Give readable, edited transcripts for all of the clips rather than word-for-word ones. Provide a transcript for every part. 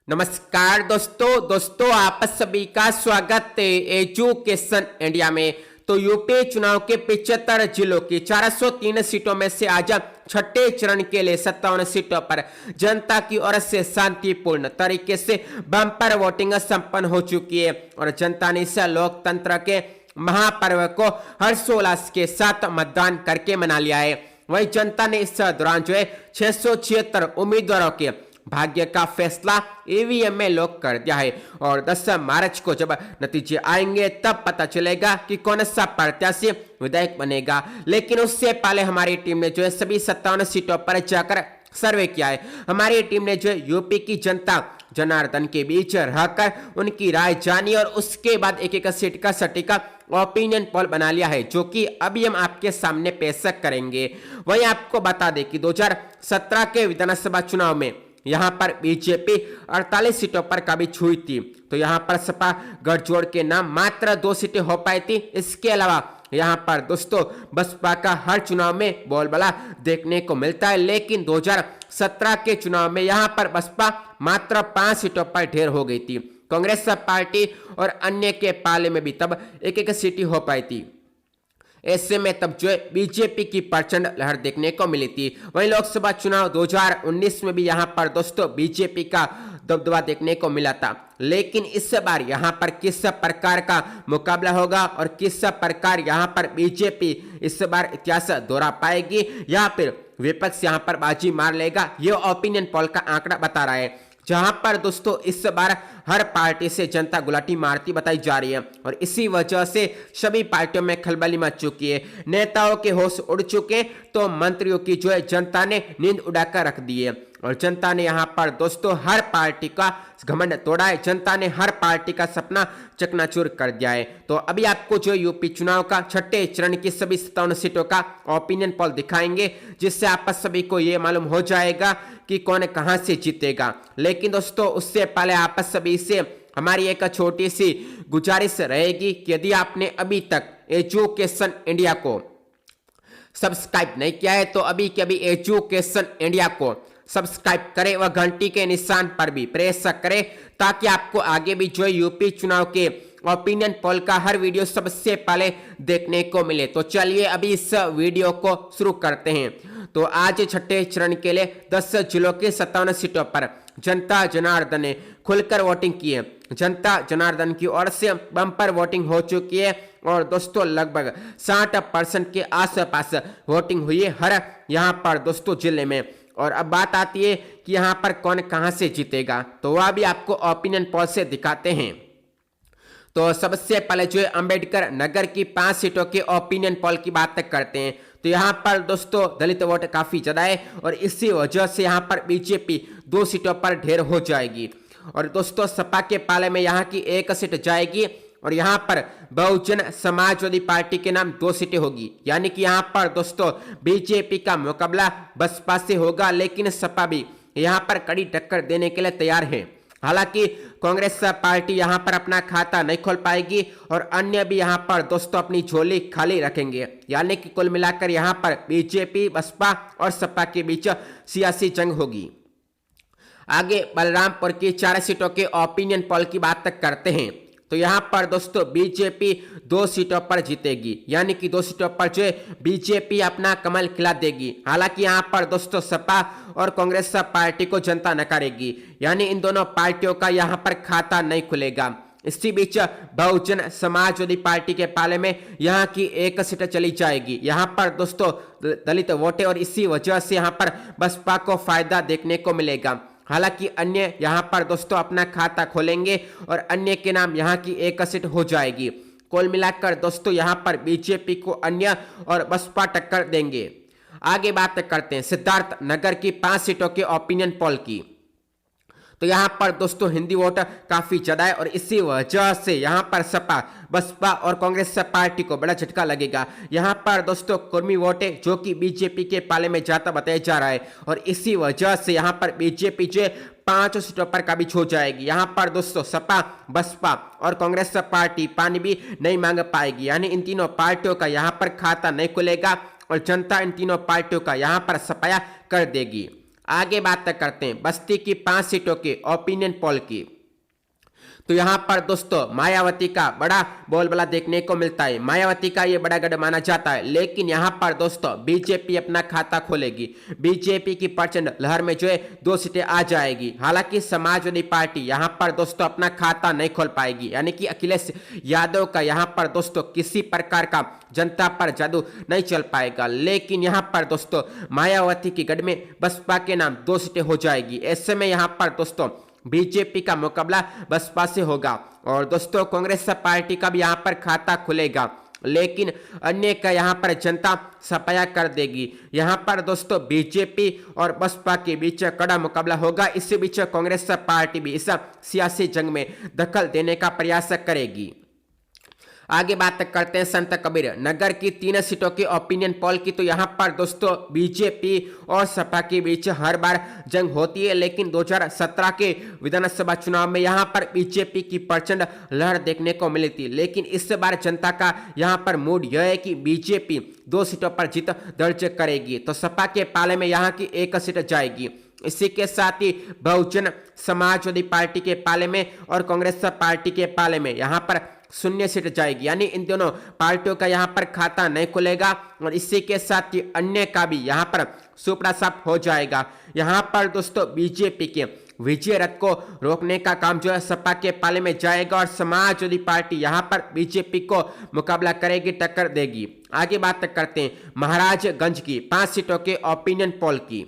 नमस्कार दोस्तों आप सभी का स्वागत है एजुकेशन इंडिया में। तो यूपी चुनाव के 75 जिलों की 403 सीटों में से आज छठे चरण के लिए 57 सीटों पर जनता की ओर से शांतिपूर्ण तरीके से बम्पर वोटिंग संपन्न हो चुकी है और जनता ने इस लोकतंत्र के महापर्व को हर्षोल्लास के साथ मतदान करके मना लिया है। वही जनता ने इस दौरान जो है 676 उम्मीदवारों के भाग्य का फैसला ईवीएम में लॉक कर दिया है और 10 मार्च को जब नतीजे आएंगे तब पता चलेगा कि कौन सा प्रत्याशी विधायक बनेगा। लेकिन उससे पहले हमारी टीम ने जो है सभी 57 सीटों पर जाकर सर्वे किया है। हमारी टीम ने जो है यूपी की जनता जनार्दन के बीच रहकर उनकी राय जानी और उसके बाद एक एक सीट का सटीका ओपिनियन पोल बना लिया है, जो कि अभी हम आपके सामने पेश करेंगे। वही आपको बता दें कि 2017 के विधानसभा चुनाव में यहां पर बीजेपी 48 सीटों पर काबिज हुई थी, तो यहां पर सपा गठजोड़ के नाम मात्र 2 सीटें हो पाई थी। इसके अलावा यहां पर दोस्तों बसपा का हर चुनाव में बोलबाला देखने को मिलता है, लेकिन 2017 के चुनाव में यहां पर बसपा मात्र 5 सीटों पर ढेर हो गई थी। कांग्रेस पार्टी और अन्य के पाले में भी तब एक एक सीट हो पाई थी। ऐसे में तब जो है बीजेपी की प्रचंड लहर देखने को मिली थी। वहीं लोकसभा चुनाव 2019 में भी यहां पर दोस्तों बीजेपी का दबदबा देखने को मिला था, लेकिन इस बार यहां पर किस प्रकार का मुकाबला होगा और किस प्रकार यहां पर बीजेपी इस बार इतिहास दोहरा पाएगी या फिर विपक्ष यहां पर बाजी मार लेगा, ये ओपिनियन पोल का आंकड़ा बता रहा है। जहां पर दोस्तों इस बार हर पार्टी से जनता गुलाटी मारती बताई जा रही है और इसी वजह से सभी पार्टियों में खलबली मच चुकी है। नेताओं के होश उड़ चुके तो मंत्रियों की जो है जनता ने नींद उड़ाकर रख दी है और जनता ने यहाँ पर दोस्तों हर पार्टी का घमंड तोड़ा है। जनता ने हर पार्टी का सपना चकनाचूर कर दिया है। तो अभी आपको जो यूपी चुनाव का छठे चरण की सभी 57 सीटों का ओपिनियन पोल दिखाएंगे, जिससे आप सभी को ये मालूम हो जाएगा कि कौन कहां से जीतेगा। लेकिन दोस्तों उससे पहले आप सभी से हमारी एक छोटी सी गुजारिश रहेगी कि यदि आपने अभी तक एजुकेशन इंडिया को सब्सक्राइब नहीं किया है तो अभी के अभी एजुकेशन इंडिया को सब्सक्राइब करें व घंटी के निशान पर भी प्रेस करें, ताकि आपको आगे भी जो यूपी चुनाव के ओपिनियन पोल का हर वीडियो सबसे पहले देखने को मिले। तो चलिए अभी इस वीडियो को शुरू करते हैं। तो आज छठे चरण के लिए 10 जिलों के 57 सीटों पर जनता जनार्दन ने खुलकर वोटिंग की है। जनता जनार्दन की ओर से बम्पर वोटिंग हो चुकी है और दोस्तों लगभग 60% के आसपास वोटिंग हुई है हर यहाँ पर दोस्तों जिले में। और अब बात आती है कि यहाँ पर कौन कहाँ से जीतेगा, तो वह भी आपको ओपिनियन पोल से दिखाते हैं। तो सबसे पहले जो है अंबेडकर नगर की 5 सीटों के ओपिनियन पोल की बात करते हैं। तो यहाँ पर दोस्तों दलित वोट काफी ज्यादा है और इसी वजह से यहाँ पर बीजेपी 2 सीटों पर ढेर हो जाएगी और दोस्तों सपा के पाले में यहाँ की 1 सीट जाएगी और यहाँ पर बहुजन समाजवादी पार्टी के नाम 2 सीटें होगी। यानी कि यहाँ पर दोस्तों बीजेपी का मुकाबला बसपा से होगा, लेकिन सपा भी यहाँ पर कड़ी टक्कर देने के लिए तैयार है। हालांकि कांग्रेस पार्टी यहां पर अपना खाता नहीं खोल पाएगी और अन्य भी यहां पर दोस्तों अपनी झोली खाली रखेंगे। यानी कि कुल मिलाकर यहां पर बीजेपी बसपा और सपा के बीच सियासी जंग होगी। आगे बलरामपुर की 4 सीटों के ओपिनियन पोल की बात करते हैं। तो यहाँ पर दोस्तों बीजेपी 2 सीटों पर जीतेगी, यानी कि 2 सीटों पर जो बीजेपी अपना कमल खिला देगी। हालांकि यहाँ पर दोस्तों सपा और कांग्रेस पार्टी को जनता नकारेगी, यानी इन दोनों पार्टियों का यहाँ पर खाता नहीं खुलेगा। इसी बीच बहुजन समाजवादी पार्टी के पाले में यहाँ की 1 सीट चली जाएगी। यहाँ पर दोस्तों दलित वोटे और इसी वजह से यहाँ पर बसपा को फायदा देखने को मिलेगा। हालांकि अन्य यहाँ पर दोस्तों अपना खाता खोलेंगे और अन्य के नाम यहाँ की 1 सीट हो जाएगी। कुल मिलाकर दोस्तों यहाँ पर बीजेपी को अन्य और बसपा टक्कर देंगे। आगे बात करते हैं सिद्धार्थ नगर की 5 सीटों के ओपिनियन पोल की। तो यहाँ पर दोस्तों हिंदी वोट काफी ज्यादा है और इसी वजह से यहाँ पर सपा बसपा और कांग्रेस पार्टी को बड़ा झटका लगेगा। यहाँ पर दोस्तों कुर्मी वोटे जो कि बीजेपी के पाले में जाता बताया जा रहा है और इसी वजह से यहाँ पर बीजेपी जो 5 सीटों पर काबिज हो जाएगी। यहाँ पर दोस्तों सपा बसपा और कांग्रेस पार्टी पानी भी नहीं मांग पाएगी, यानी इन तीनों पार्टियों का यहाँ पर खाता नहीं खुलेगा और जनता इन तीनों पार्टियों का यहाँ पर सफाया कर देगी। आगे बात करते हैं बस्ती की 5 सीटों के ओपिनियन पोल की। तो यहाँ पर दोस्तों मायावती का बड़ा बोलबाला देखने को मिलता है, मायावती का ये बड़ा गढ़ माना जाता है। लेकिन यहाँ पर दोस्तों बीजेपी अपना खाता खोलेगी, बीजेपी की प्रचंड लहर में जो है 2 सीटें आ जाएगी। हालांकि समाजवादी पार्टी यहाँ पर दोस्तों अपना खाता नहीं खोल पाएगी, यानी कि अखिलेश यादव का यहाँ पर दोस्तों किसी प्रकार का जनता पर जादू नहीं चल पाएगा। लेकिन यहाँ पर दोस्तों मायावती की गढ़ में बसपा के नाम 2 सीटें हो जाएगी। ऐसे में यहाँ पर दोस्तों बीजेपी का मुकाबला बसपा से होगा और दोस्तों कांग्रेस पार्टी का भी यहाँ पर खाता खुलेगा, लेकिन अन्य का यहाँ पर जनता सफाया कर देगी। यहाँ पर दोस्तों बीजेपी और बसपा के बीच कड़ा मुकाबला होगा। इसी बीच कांग्रेस पार्टी भी इस सियासी जंग में दखल देने का प्रयास करेगी। आगे बात करते हैं संत कबीर नगर की 3 सीटों की ओपिनियन पोल की। तो यहाँ पर दोस्तों बीजेपी और सपा के बीच हर बार जंग होती है, लेकिन 2017 के विधानसभा चुनाव में यहाँ पर बीजेपी की प्रचंड लहर देखने को मिली थी। लेकिन इस बार जनता का यहाँ पर मूड यह है कि बीजेपी 2 सीटों पर जीत दर्ज करेगी, तो सपा के पाले में यहाँ की 1 सीट जाएगी। इसी के साथ ही बहुजन समाजवादी पार्टी के पाले में और कांग्रेस पार्टी के पाले में यहाँ पर 0 सीट जाएगी, यानी इन दोनों पार्टियों का यहाँ पर खाता नहीं खुलेगा। और इसी के साथ ही अन्य का भी यहाँ पर सुपड़ा साफ हो जाएगा। यहाँ पर दोस्तों बीजेपी के विजय रथ को रोकने का काम जो है सपा के पाले में जाएगा और समाजवादी पार्टी यहाँ पर बीजेपी को मुकाबला करेगी, टक्कर देगी। आगे बात करते हैं महाराजगंज की 5 सीटों के ओपिनियन पोल की।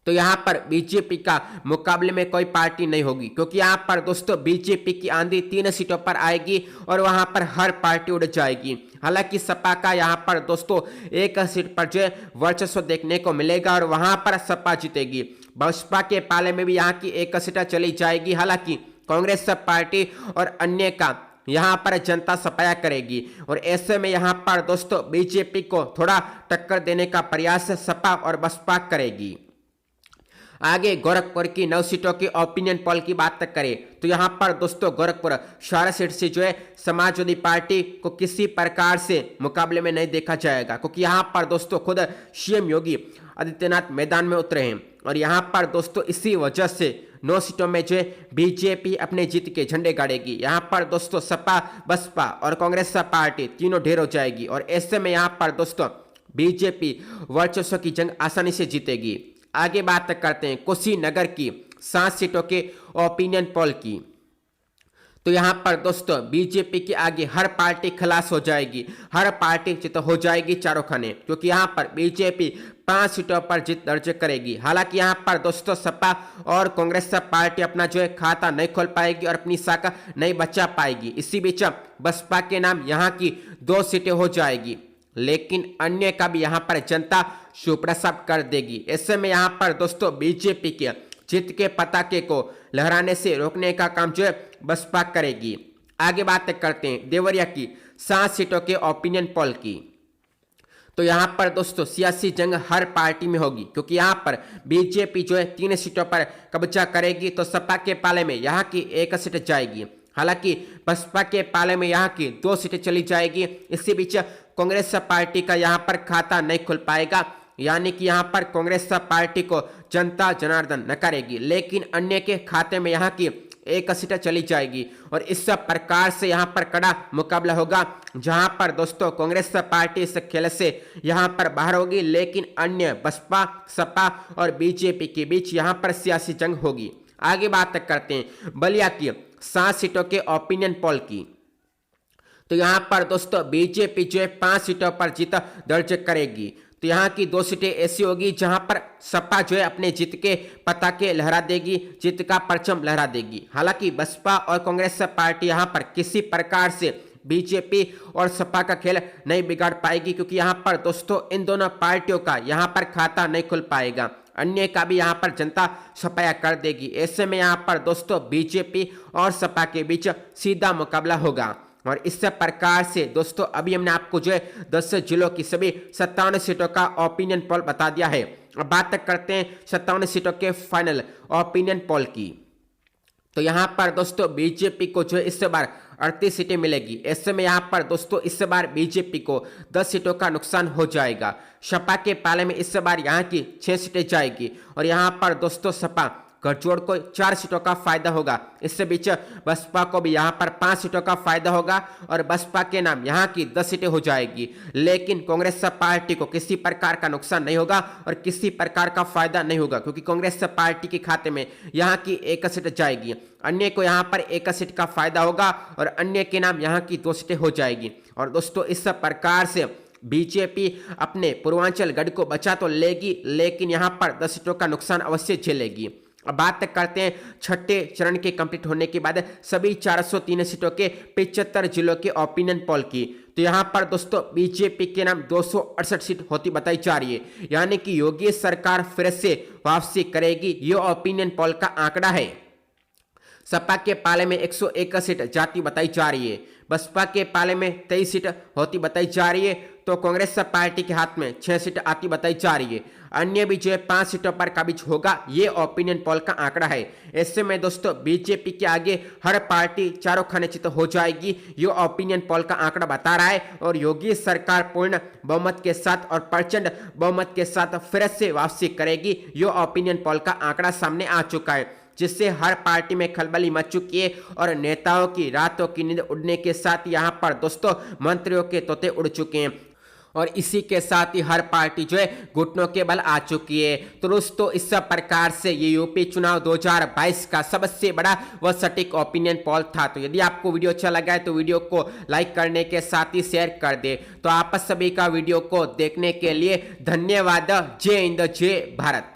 तो यहाँ पर बीजेपी का मुकाबले में कोई पार्टी नहीं होगी, क्योंकि यहाँ पर दोस्तों बीजेपी की आंधी 3 सीटों पर आएगी और वहां पर हर पार्टी उड़ जाएगी। हालांकि सपा का यहाँ पर दोस्तों 1 सीट पर जो है वर्चस्व देखने को मिलेगा और वहां पर सपा जीतेगी। बसपा के पाले में भी यहाँ की 1 सीट चली जाएगी। हालांकि कांग्रेस पार्टी और अन्य का यहाँ पर जनता सफाया करेगी और ऐसे में यहाँ पर दोस्तों बीजेपी को थोड़ा टक्कर देने का प्रयास सपा और बसपा करेगी। आगे गोरखपुर की 9 सीटों की ओपिनियन पोल की बात करें तो यहाँ पर दोस्तों गोरखपुर 4 सीट से जो है समाजवादी पार्टी को किसी प्रकार से मुकाबले में नहीं देखा जाएगा, क्योंकि यहाँ पर दोस्तों खुद सीएम योगी आदित्यनाथ मैदान में उतरे हैं और यहाँ पर दोस्तों इसी वजह से 9 सीटों में जो है बीजेपी अपने जीत के झंडे गाड़ेगी। यहाँ पर दोस्तों सपा बसपा और कांग्रेस पार्टी तीनों ढेर हो जाएगी और ऐसे में यहाँ पर दोस्तों बीजेपी वर्चस्व की जंग आसानी से जीतेगी। आगे बात करते हैं कुशीनगर की 7 सीटों के ओपिनियन पोल की। तो यहाँ पर दोस्तों बीजेपी के आगे हर पार्टी खलास हो जाएगी, हर पार्टी जीत हो जाएगी चारों खाने, क्योंकि यहाँ पर बीजेपी 5 सीटों पर जीत दर्ज करेगी। हालांकि यहाँ पर दोस्तों सपा और कांग्रेस पार्टी अपना जो है खाता नहीं खोल पाएगी और अपनी शाखा नहीं बचा पाएगी। इसी बीच बसपा के नाम यहाँ की 2 सीटें हो जाएगी, लेकिन अन्य का भी यहाँ पर जनता सुप्रसाद कर देगी। ऐसे में यहाँ पर दोस्तों बीजेपी के जीत के पताके को लहराने से रोकने का काम जो है बसपा करेगी। आगे बात करते हैं देवरिया की 7 सीटों के ओपिनियन पोल की। तो यहाँ पर दोस्तों सियासी जंग हर पार्टी में होगी, क्योंकि यहाँ पर बीजेपी जो है 3 सीटों पर कब्जा करेगी, तो सपा के पाले में यहाँ की 1 सीट जाएगी। हालांकि बसपा के पाले में यहाँ की 2 सीटें चली जाएगी। इसी बीच कांग्रेस पार्टी का यहाँ पर खाता नहीं खुल पाएगा, यानी कि यहाँ पर कांग्रेस पार्टी को जनता जनार्दन नकारेगी, लेकिन अन्य के खाते में यहाँ की 1 सीट चली जाएगी और इस प्रकार से यहाँ पर कड़ा मुकाबला होगा, जहाँ पर दोस्तों कांग्रेस पार्टी इस खेल से यहाँ पर बाहर होगी, लेकिन अन्य बसपा सपा और बीजेपी के बीच यहाँ पर सियासी जंग होगी। आगे बात करते हैं बलिया की 7 सीटों के ओपिनियन पोल की। तो यहाँ पर दोस्तों बीजेपी जो है 5 सीटों पर जीत दर्ज करेगी। तो यहाँ की 2 सीटें ऐसी होगी जहां पर सपा जो है अपने जीत के पताके लहरा देगी, जीत का परचम लहरा देगी। हालांकि बसपा और कांग्रेस पार्टी यहाँ पर किसी प्रकार से बीजेपी और सपा का खेल नहीं बिगाड़ पाएगी, क्योंकि यहाँ पर दोस्तों इन दोनों पार्टियों का यहाँ पर खाता नहीं खुल पाएगा, अन्य का भी यहाँ पर जनता सफाया कर देगी। ऐसे में यहाँ पर दोस्तों बीजेपी और सपा के बीच सीधा मुकाबला होगा और इस प्रकार से दोस्तों अभी हमने आपको जो है 10 जिलों की सभी 57 सीटों का ओपिनियन पोल बता दिया है। अब बात करते हैं 57 सीटों के फाइनल ओपिनियन पोल की। तो यहाँ पर दोस्तों बीजेपी को जो है इस बार 38 सीटें मिलेगी। ऐसे में यहाँ पर दोस्तों इस बार बीजेपी को 10 सीटों का नुकसान हो जाएगा। सपा के पाले में इस बार यहाँ की 6 सीटें जाएगी और यहाँ पर दोस्तों सपा गठजोड़ को 4 सीटों का फायदा होगा। इससे बीच बसपा को भी यहाँ पर 5 सीटों का फायदा होगा और बसपा के नाम यहाँ की 10 सीटें हो जाएगी। लेकिन कांग्रेस पार्टी को किसी प्रकार का नुकसान नहीं होगा और किसी प्रकार का फायदा नहीं होगा, क्योंकि कांग्रेस पार्टी के खाते में यहाँ की 1 सीट जाएगी। अन्य को यहाँ पर 1 सीट का फायदा होगा और अन्य के नाम यहाँ की 2 सीटें हो जाएगी। और दोस्तों इस प्रकार से बीजेपी अपने पूर्वांचल गढ़ को बचा तो लेगी, लेकिन यहाँ पर 10 सीटों का नुकसान अवश्य झेलेगी। अब बात करते हैं छठे चरण के कंप्लीट होने के बाद सभी 403 सीटों के 75 जिलों के ओपिनियन पोल की। तो यहाँ पर दोस्तों बीजेपी के नाम 268 सीट होती बताई जा रही है, यानी कि योगी सरकार फिर से वापसी करेगी, ये ओपिनियन पोल का आंकड़ा है। सपा के पाले में 101 सीट जाती बताई जा रही है, बसपा के पाले में 23 सीट होती बताई जा रही है, तो कांग्रेस पार्टी के हाथ में 6 सीट आती बताई जा रही है। अन्य भी जो है 5 सीटों पर काबिज होगा, ये ओपिनियन पोल का आंकड़ा है। ऐसे में दोस्तों बीजेपी के आगे हर पार्टी चारों खाने चित हो जाएगी, ये ओपिनियन पोल का आंकड़ा बता रहा है। और योगी सरकार पूर्ण बहुमत के साथ और प्रचंड बहुमत के साथ फिर से वापसी करेगी, ये ओपिनियन पोल का आंकड़ा सामने आ चुका है, जिससे हर पार्टी में खलबली मच चुकी है और नेताओं की रातों की नींद उड़ने के साथ यहाँ पर दोस्तों मंत्रियों के तोते उड़ चुके हैं और इसी के साथ ही हर पार्टी जो है घुटनों के बल आ चुकी है। तो दोस्तों इस प्रकार से ये यूपी चुनाव 2022 का सबसे बड़ा व सटीक ओपिनियन पोल था। तो यदि आपको वीडियो अच्छा लगा है तो वीडियो को लाइक करने के साथ ही शेयर कर दे। तो आप सभी का वीडियो को देखने के लिए धन्यवाद। जय हिंद, जय भारत।